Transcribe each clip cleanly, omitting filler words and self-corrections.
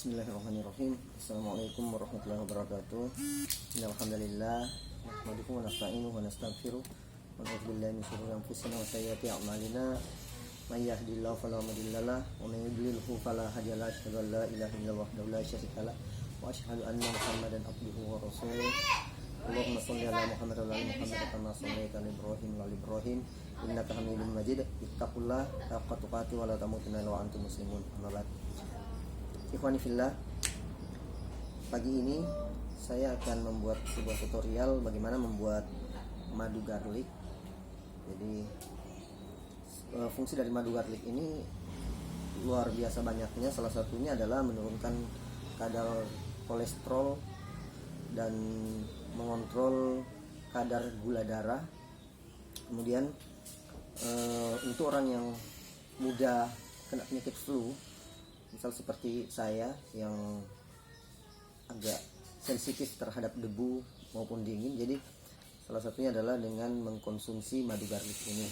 Bismillahirrahmanirrahim. Assalamualaikum warahmatullahi wabarakatuh. Alhamdulillah nahmaduhu wa nasta'inuhu wa nastaghfiruh wa na'udzu billahi min shururi anfusina wa sayyiati a'malina. May yahdihillahu fala mudhillalah wa may yudlilhu fala hadiyalah. Asyhadu an la ilaha illallah wahdahu la syarika lah wa asyhadu anna Muhammadan abduhu wa rasuluh. Allahumma shalli ala Muhammad wa ala ali Muhammad kama shallaita ala Ibrahim wa ala Ibrahim innaka Hamidum Majid. Ittaqullaha haqqa tuqatih wa la tamutunna illa wa antum muslimun. Amma ba'd. Ikhwani fillah, pagi ini saya akan membuat sebuah tutorial bagaimana membuat madu garlic. Jadi fungsi dari madu garlic ini luar biasa banyaknya. Salah satunya adalah menurunkan kadar kolesterol dan mengontrol kadar gula darah. Kemudian untuk orang yang mudah kena penyakit flu, misal seperti saya yang agak sensitif terhadap debu maupun dingin, jadi salah satunya adalah dengan mengkonsumsi madu garlic ini.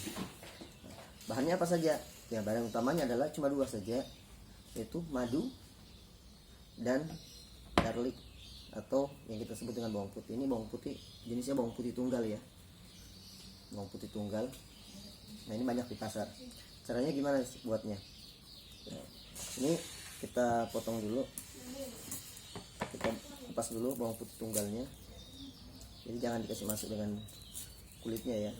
Bahannya apa saja? Ya, bahan utamanya adalah cuma dua saja, yaitu madu dan garlic atau yang kita sebut dengan bawang putih. Ini bawang putih jenisnya bawang putih tunggal ya, bawang putih tunggal. Nah, ini banyak di pasar. Caranya gimana buatnya? Nah, ini kita potong dulu, kita kupas dulu bawang putih tunggalnya. Jadi jangan dikasih masuk dengan kulitnya ya.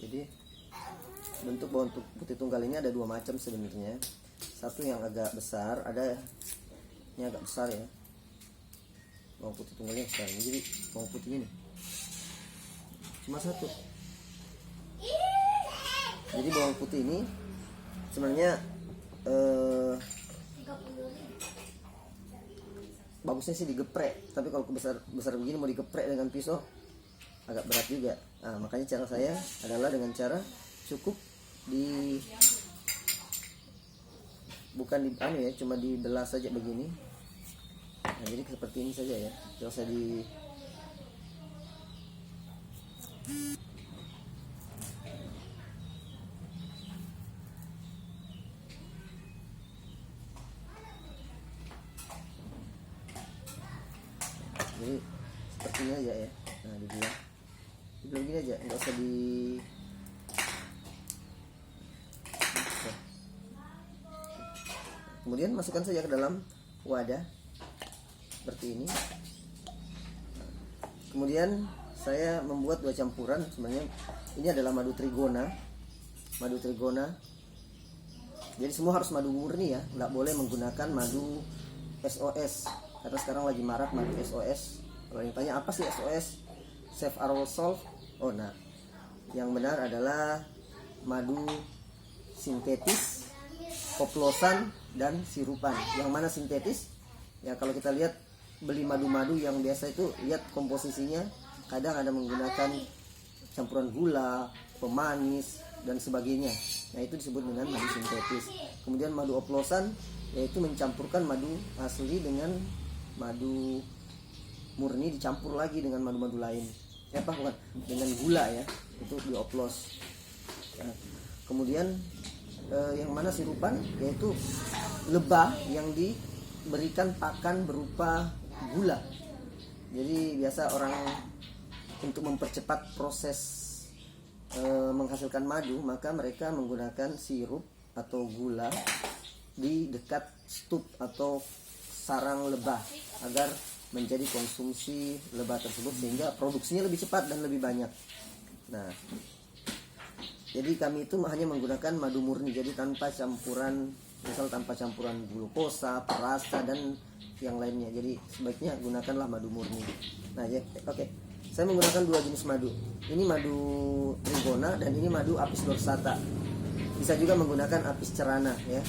Jadi bentuk bawang putih tunggal ini ada dua macam sebenarnya. Satu yang agak besar, ada ini agak besar ya. Bawang putih tunggalnya besar. Jadi bawang putih ini cuma satu. Jadi bawang putih ini sebenarnya bagusnya sih digeprek, tapi kalau besar begini mau digeprek dengan pisau agak berat juga. Nah, makanya cara saya adalah dengan cara cukup bukan di ya, cuma dibelah saja begini. Nah, jadi seperti ini saja ya. Tidak usah jadi seperti ini aja ya. Nah, dibelah begini aja, nggak usah kemudian masukkan saja ke dalam wadah seperti ini. Kemudian saya membuat dua campuran. Sebenarnya ini adalah madu trigona. Jadi semua harus madu murni ya, nggak boleh menggunakan madu SOS, karena sekarang lagi marak madu SOS. Kalau yang tanya apa sih SOS, save aerosol, nah yang benar adalah madu sintetis, oplosan dan sirupan. Yang mana sintetis? Ya, kalau kita lihat beli madu-madu yang biasa itu, lihat komposisinya, kadang ada menggunakan campuran gula, pemanis dan sebagainya. Nah, itu disebut dengan madu sintetis. Kemudian madu oplosan yaitu mencampurkan madu asli dengan madu murni dicampur lagi dengan madu-madu lain. Bukan dengan gula ya, itu dioplos. Nah, kemudian yang mana sirupan yaitu lebah yang diberikan pakan berupa gula. Jadi biasa orang untuk mempercepat proses menghasilkan madu, maka mereka menggunakan sirup atau gula di dekat stup atau sarang lebah agar menjadi konsumsi lebah tersebut, sehingga produksinya lebih cepat dan lebih banyak. Nah, jadi kami itu hanya menggunakan madu murni, jadi tanpa campuran glukosa, perasa dan yang lainnya. Jadi sebaiknya gunakanlah madu murni. Nah ya, oke. Saya menggunakan dua jenis madu. Ini madu trigona dan ini madu apis dorsata. Bisa juga menggunakan apis cerana ya.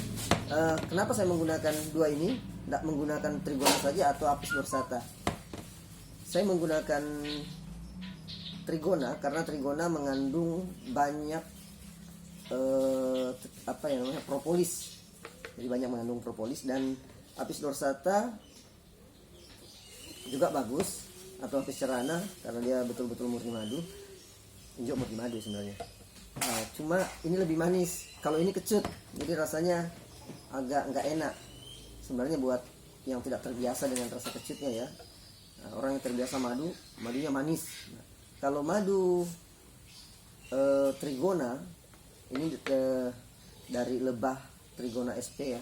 Kenapa saya menggunakan dua ini? Tidak menggunakan trigona saja atau apis dorsata. Saya menggunakan trigona karena trigona mengandung banyak propolis. Jadi banyak mengandung propolis. Dan apis dorsata juga bagus, atau apis cerana karena dia betul-betul murni madu. Injok murni madu sebenarnya. Nah, cuma ini lebih manis. Kalau ini kecut, jadi rasanya agak nggak enak. Sebenarnya buat yang tidak terbiasa dengan rasa kecutnya ya. Nah, orang yang terbiasa madu, madunya manis. Nah, kalau madu Trigona ini dari lebah Trigona SP ya.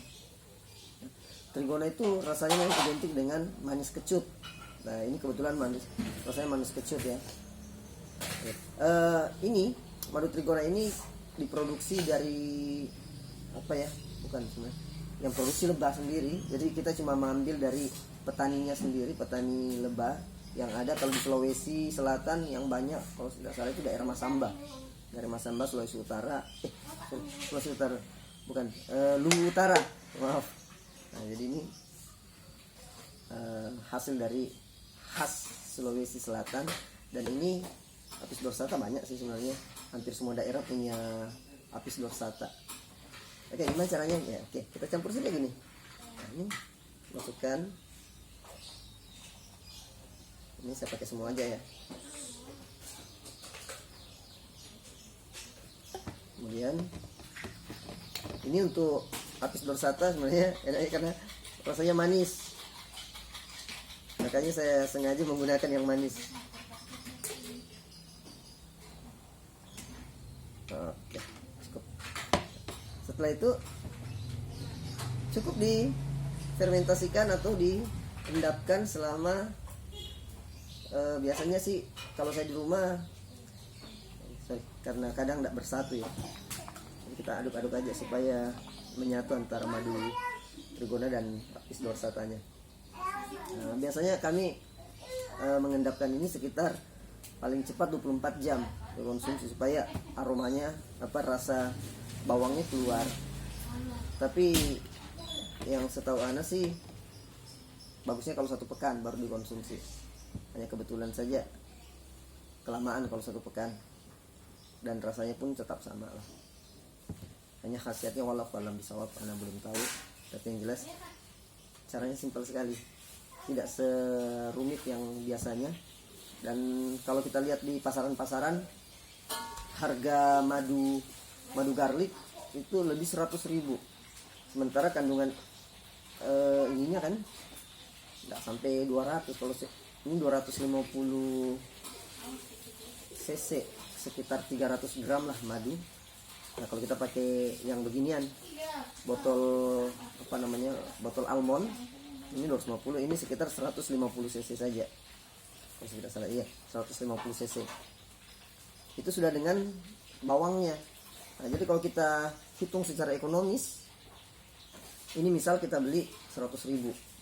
Trigona itu rasanya identik dengan manis kecut. Nah ini kebetulan manis, rasanya manis kecut ya. Ini madu Trigona ini diproduksi dari apa ya? Bukan sebenarnya, yang produksi lebah sendiri. Jadi kita cuma mengambil dari petaninya sendiri, petani lebah yang ada kalau di Sulawesi Selatan yang banyak, kalau tidak salah itu daerah Masamba. Dari Masamba, Sulawesi Utara. Sulawesi Utara, bukan, Luwu Utara. Maaf. Nah, jadi ini hasil dari khas Sulawesi Selatan, dan ini apis dorsata banyak sih sebenarnya. Hampir semua daerah punya apis dorsata. Oke, gimana caranya? Ya, oke, kita campur saja gini. Nah, ini masukkan. Ini saya pakai semua aja ya. Kemudian ini untuk apis dorsata sebenarnya enaknya karena rasanya manis. Makanya saya sengaja menggunakan yang manis. Oke, cukup. Setelah itu cukup difermentasikan atau diendapkan selama biasanya sih kalau saya di rumah, karena kadang tidak bersatu ya, jadi kita aduk-aduk aja supaya menyatu antara madu Trigona dan apis dorsatanya. Nah, biasanya kami mengendapkan ini sekitar paling cepat 24 jam dikonsumsi supaya aromanya rasa bawangnya keluar. Tapi yang setahu Ana sih bagusnya kalau 1 pekan baru dikonsumsi. Hanya kebetulan saja kelamaan kalau 1 pekan, dan rasanya pun tetap sama lah. Hanya khasiatnya wallahu alam bisawab, Ana belum tahu. Tapi yang jelas caranya simpel sekali, tidak serumit yang biasanya. Dan kalau kita lihat di pasaran-pasaran, harga madu garlic itu lebih 100.000. Sementara kandungan ininya kan nggak sampai 200. Kalau ini 250 cc, sekitar 300 gram lah madu. Nah kalau kita pakai yang beginian, botol botol almond, ini 250, ini sekitar 150 cc saja. Kalau tidak salah, iya 150 cc. Itu sudah dengan bawangnya. Nah, jadi kalau kita hitung secara ekonomis, ini misal kita beli 100.000.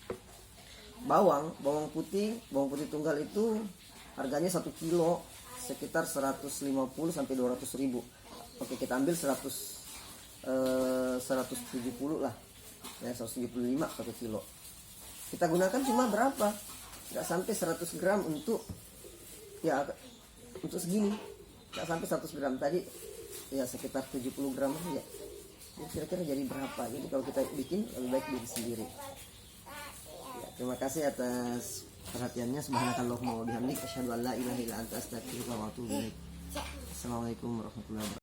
Bawang putih tunggal itu harganya 1 kilo sekitar 150 sampai 200.000. Oke, kita ambil 170 lah. Ya, 175 1 kilo. Kita gunakan cuma berapa? Enggak sampai 100 gram untuk segini. Enggak sampai 100 gram tadi. Ya sekitar 70 gram ya. Kira-kira jadi berapa? Jadi kalau kita bikin lebih baik diri sendiri. Terima kasih atas perhatiannya. Subhanakallahumma wa bihamdik, asyhadu an la ilaha illa anta, astaghfiruka wa atubu ilaik. Assalamualaikum warahmatullahi wabarakatuh.